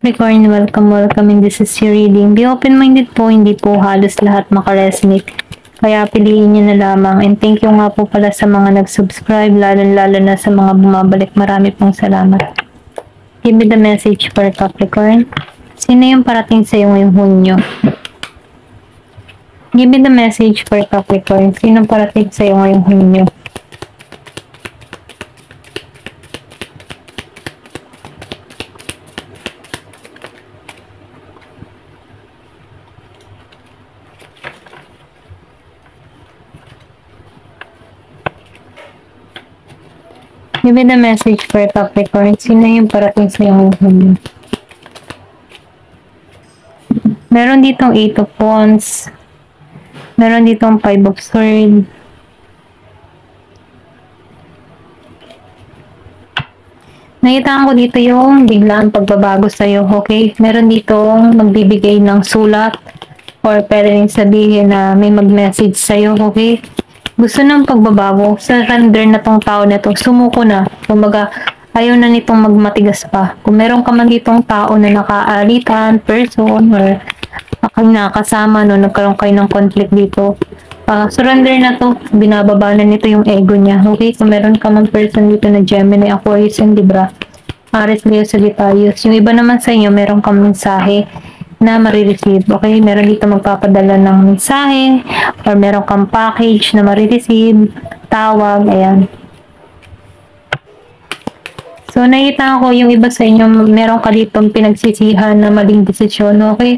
Capricorn, welcome in this is your reading. Be open-minded po, hindi po halos lahat makaresonate. Kaya piliin nyo na lamang. And thank you nga po pala sa mga nag-subscribe, lalo na sa mga bumabalik. Marami pong salamat. Give me the message for Capricorn. Sino yung parating sa iyo ngayong Hunyo? Give me the message for Capricorn. Sino parating sa iyo ngayong Hunyo? Give me the message for Capricorn. Sino yung parating sa iyong Hunyo? Meron ditong 8 of Wands. Meron ditong 5 of Swords. Nakita ko dito yung biglaan pagbabago sa iyo, okay? Meron ditong magbibigay ng sulat or pwede rin sabihin na may mag-message sa iyo, okay? Gusto ng pagbabago, surrender na tong tao na to, sumuko na. Kumbaga, ayaw na nitong magmatigas pa. Kung meron ka man ditong tao na nakaalitan, person, or nakasama, no, nagkaroon kayo ng conflict dito, surrender na to, binababa na nito yung ego niya. Okay, kung meron ka man person dito na Gemini, Aquarius, and Libra, Aries, Leo, Sagittarius, yung iba naman sa inyo, meron kang mensahe na marireceive. Okay, meron dito magpapadala ng mensahe or meron kang package na marireceive, tawag, ayan. So, nakita ko yung iba sa inyo, meron ka ditong pinagsisihan na maling desisyon, okay?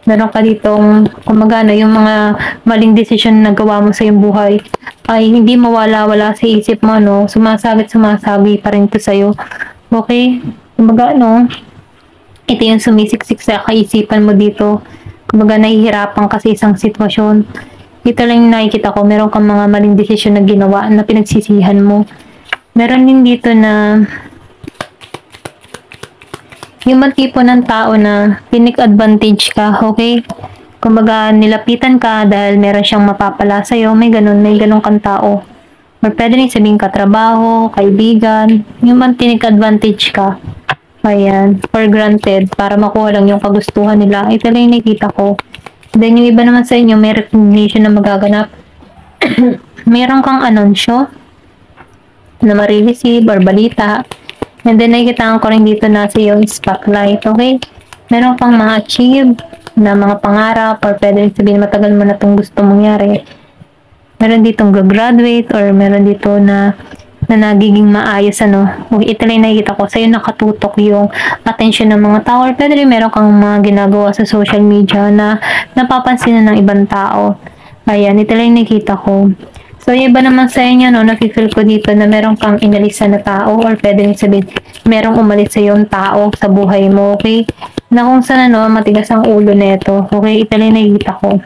Meron ka ditong, kumagana, yung mga maling desisyon na gawa mo sa iyong buhay ay hindi mawala-wala sa isip mo, no? Sumasabi pa rin to sa'yo, okay? Kumagana, ito yung sumisiksik sa kaisipan mo dito. Kumbaga, nahihirapan ka sa isang sitwasyon. Ito lang yung nakikita ko. Meron kang mga maling desisyon na ginawa na pinagsisihan mo. Meron din dito na yung tipo ng tao na pinik-advantage ka, okay? Kumbaga, nilapitan ka dahil meron siyang mapapala sa'yo. May ganun kang tao. Or pwede rin sabihin katrabaho, kaibigan. Yung pinik-advantage ka. Ayan, for granted, para makuha lang yung kagustuhan nila. Ito lang yung nakikita ko. Then, yung iba naman sa inyo, may recognition na magaganap. Meron kang anunsyo na marireceive or balita. And then, nakikita ko rin dito na sa yung spotlight, okay? Meron kang ma-achieve na mga pangarap or pwede rin sabihin matagal mo na itong gusto mangyari. Meron ditong gagraduate or meron dito na nagiging maayos, ano. Ito lang nakikita ko. Sa'yo nakatutok yung attention ng mga tao. Or pwede rin meron kang mga ginagawa sa social media na napapansin na ng ibang tao. Ayan, ito lang nakikita ko. So, yung iba naman sa inyo, no, nakikil ko dito na meron kang inalisan na tao or pwede rin sabihin, merong umalis sa yung tao sa buhay mo, okay? Na kung saan, ano, matigas ang ulo neto. Okay, ito lang nakikita ko.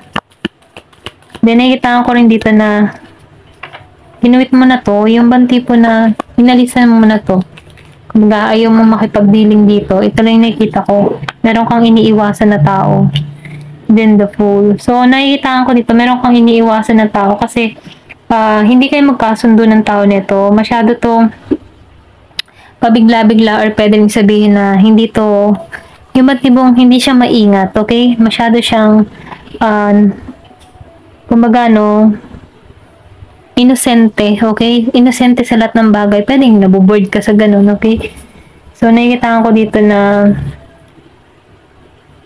Then, nakikita ko rin dito na ginuwit mo na to, yung bang tipo na inalisan mo na to. Kung ayaw mo makipagdealing dito, ito lang yung nakikita ko. Meron kang iniiwasan na tao. Then the Fool. So, nakikita ko dito, meron kang iniiwasan na tao kasi hindi kayo magkasundo ng tao nito. Masyado tong pabigla-bigla or pwede rin sabihin na hindi to, yung matibong hindi siya maingat, okay? Masyado siyang, kumbaga, no, inosente, okay? Inosente sa lahat ng bagay. Pwedeng naboboard ka sa ganun, okay? So, nakikita ko dito na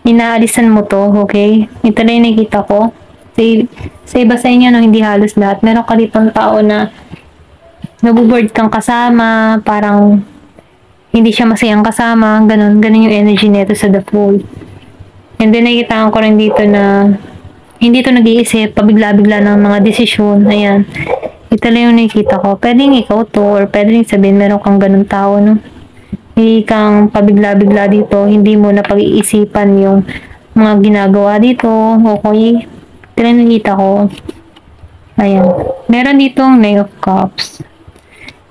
inaalisan mo to, okay? Ito na yung nakikita ko. Sa iba sa inyo, no, hindi halos lahat. Meron ka ditong tao na naboboard kang kasama, parang hindi siya masayang kasama, ganun yung energy nito sa The Fool. And then, nakikita ko rin dito na hindi to nag-iisip, pabigla-bigla ng mga desisyon. Ayan. Ito lang yung nakikita ko. Pwedeng ikaw to, or pwedeng sabihin meron kang ganun tao, no? Hindi kang pabigla-bigla dito, hindi mo na pag-iisipan yung mga ginagawa dito. Okay. Ito lang nakikita ko. Ayan. Meron ditong Knight of Cups.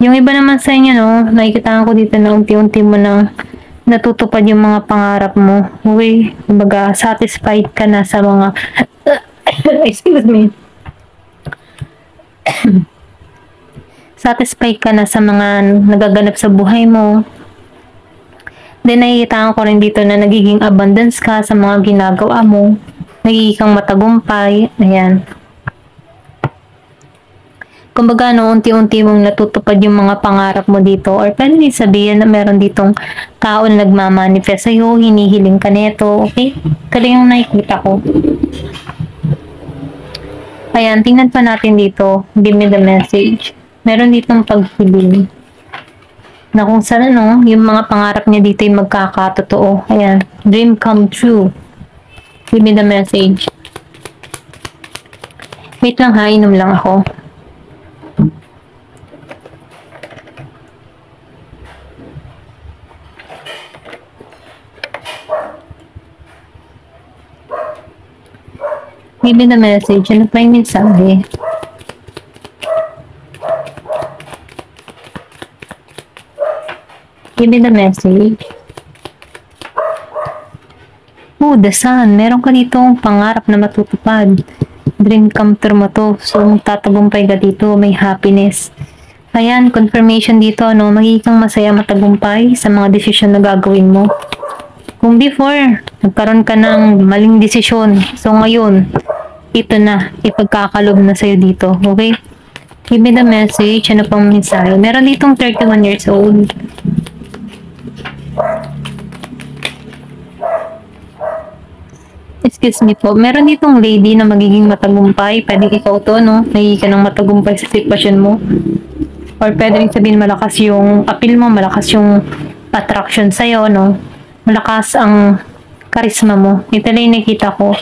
Yung iba naman sa inyo, no? Nakikita ko dito na unti-unti mo na natutupad yung mga pangarap mo. Okay. Kumbaga, satisfied ka na sa mga excuse me. Satisfied ka na sa mga nagaganap sa buhay mo. Then nakikita ko rin dito na nagiging abundance ka sa mga ginagawa mo. Nagiging kang matagumpay. Ayan. Kumbaga, no, unti-unti mong natutupad yung mga pangarap mo dito. Or pwede din sabihin na meron ditong tao na nagmamanifest sa'yo, hinihiling ka neto. Okay? Ito lang yung nakikita ko. Ayan, tingnan pa natin dito. Give me the message. Meron ditong paghiling. Na kung saan, no, yung mga pangarap niya dito ay magkakatotoo. Ayan. Dream come true. Give me the message. Wait lang ha, inom lang ako. Give me the message. Ano pa yung mensahe? Give me the message. Oh, the sun. Meron ka ditong pangarap na matutupad. Dream come true mo to. So, tatagumpay ka dito. May happiness. Ayan, confirmation dito, no? Magiging kang masaya matagumpay sa mga desisyon na gagawin mo. Kung before, nagkaroon ka ng maling desisyon. So, ngayon, ito na. Ipagkakalob na sa'yo dito. Okay? Give me the message. Ano pang mensahe? Meron ditong 31 years old. Excuse me po. Meron ditong lady na magiging matagumpay. Pwede ikaw to, no? Nagiging ka ng matagumpay sa sitwasyon mo. Or pwede rin sabihin malakas yung appeal mo, malakas yung attraction sa'yo, no? Malakas ang charisma mo. Ito lang yung nakita ko.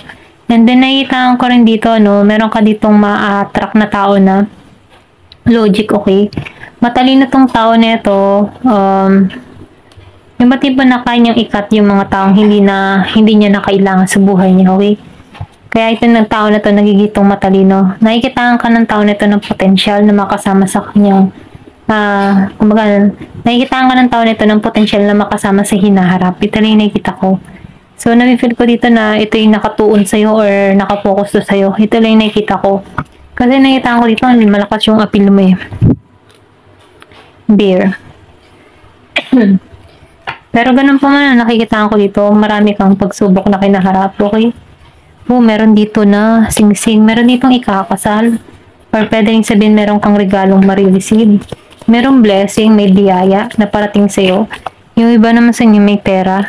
And then nakita ko rin dito, no? Meron ka ditong ma-attract na tao na logic, okay? Matalino tong tao na ito. Yung ba tipo na kaya niyang ikat yung mga taong hindi niya na kailangan sa buhay niya, okay? Kaya ito ng tao na to nagigitong matalino. Nakikitaan ka ng tao na ito ng potensyal na makasama sa kanyang kumbaga, nakikitaan ka ng tao na ito ng potensyal na makasama sa hinaharap. Ito lang yung nakikita ko. So, nami-feel ko dito na ito yung nakatuon sa'yo or nakapokus to sa'yo. Ito lang yung nakikita ko. Kasi nakikitaan ko dito, malakas yung appeal mo eh. Bear. Pero ganun pa man, nakikita ko dito, marami kang pagsubok na kinaharap, okay? Oh, meron dito na sing-sing, meron ditong ikakasal. Or pwede rin sabihin meron kang regalong marireceive. Merong blessing, may biyaya na parating sa'yo. Yung iba naman sa inyo may pera.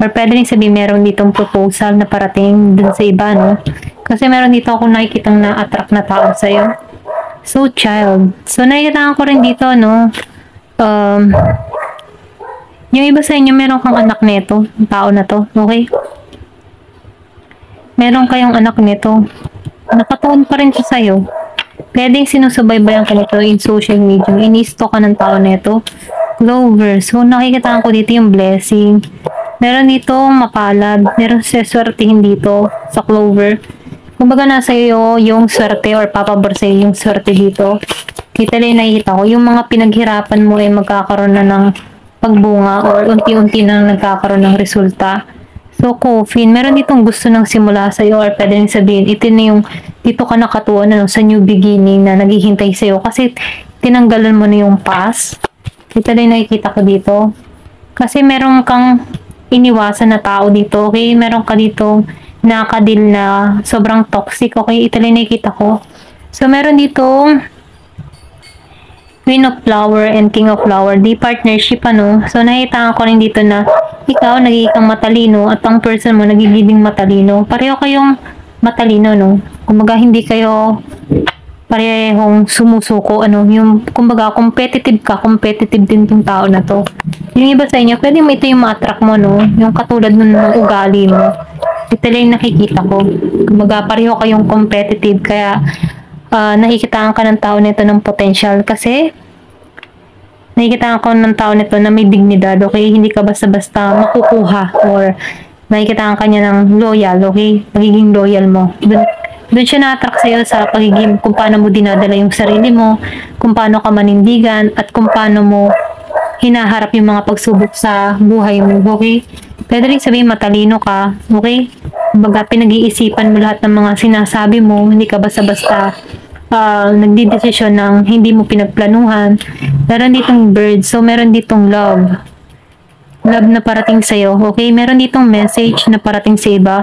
Or pwede rin sabihin meron ditong proposal na parating dun sa iba, no? Kasi meron dito akong nakikitang na-attract na tao sa'yo. So, child. So, nakikita ko rin dito, no? Yung iba sa inyo, meron kang anak nito, yung tao na to, okay? Meron kayong anak nito. Nakatuon pa rin siya sa'yo. Pwedeng sinusubaybayan ka nito in social media. Inisto ka ng tao nito. Clover. So, nakikita ko dito yung blessing. Meron dito mapalad. Meron seswertihin dito sa Clover. Kumbaga nasa iyo yung swerte or papabor sa iyo yung swerte dito. Kita lang nakikita ko. Yung mga pinaghirapan mo ay magkakaroon na ng pagbunga or unti-unti na nagkakaroon ng resulta. So, Coffin, meron ditong gusto ng simula sa'yo or pwede rin sabihin, ito na yung, dito ka nakatuon na sa new beginning na naghihintay sa'yo kasi tinanggalan mo na yung past. Ito na yung nakikita ko dito. Kasi meron kang iniwasan na tao dito, okay? Meron ka dito nakadil na sobrang toxic, okay? Ito na yung nakikita ko. So, meron ditong Queen of Flower and King of Flower, di partnership ano. So nakita ko rin dito na ikaw nagiging kang matalino at ang person mo nagiging matalino. Pareho kayong matalino, no? Kumbaga hindi kayo parehong sumusuko, ano, yung kumbaga competitive din tong tao na to. Yung iba sa inyo, pwede mo ito yung ma-attract mo, no? Yung katulad ng ugali mo. Ito lang yung nakikita ko. Kumbaga pareho kayong competitive, kaya nakikitaan ka ng tao nito ng potential kasi nakikitaan ka ng tao nito na may dignidad, okay? Hindi ka basta-basta makukuha or nakikitaan ka niya ng loyal, okay? Magiging loyal mo. Doon siya na-attract sa'yo sa pagiging kung paano mo dinadala yung sarili mo, kung paano ka manindigan, at kung paano mo hinaharap yung mga pagsubok sa buhay mo, okay? Pwede rin sabihin matalino ka, okay? Kumbaga pinag-iisipan mo lahat ng mga sinasabi mo, hindi ka basta-basta nagdidesisyon ng hindi mo pinagplanuhan. Meron ditong bird, so meron ditong love. love na parating sa'yo. Okay, meron ditong message na parating sa iba.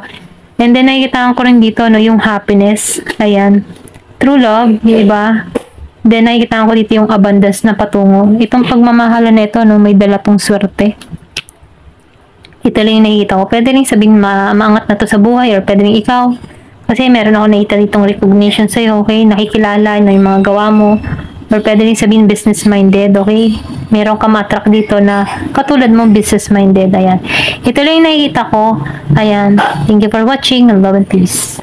And then, nakikita ko rin dito, no, yung happiness. Ayan. True love, yung iba. Then, nakikita ko dito yung abundance na patungo. Itong pagmamahalan na ito, no, may dala tong swerte. Ito lang yung nakikita ko. Pwede rin sabihin maangat na to sa buhay or pwede rin ikaw. Kasi meron ako nakita ditong recognition sa'yo, okay? Nakikilala na yung mga gawa mo. Or pwede rin sabihin business-minded, okay? Meron ka ma-attract dito na katulad mo business-minded, ayan. Ito lang yung nakikita ko. Ayan. Thank you for watching. Love and peace.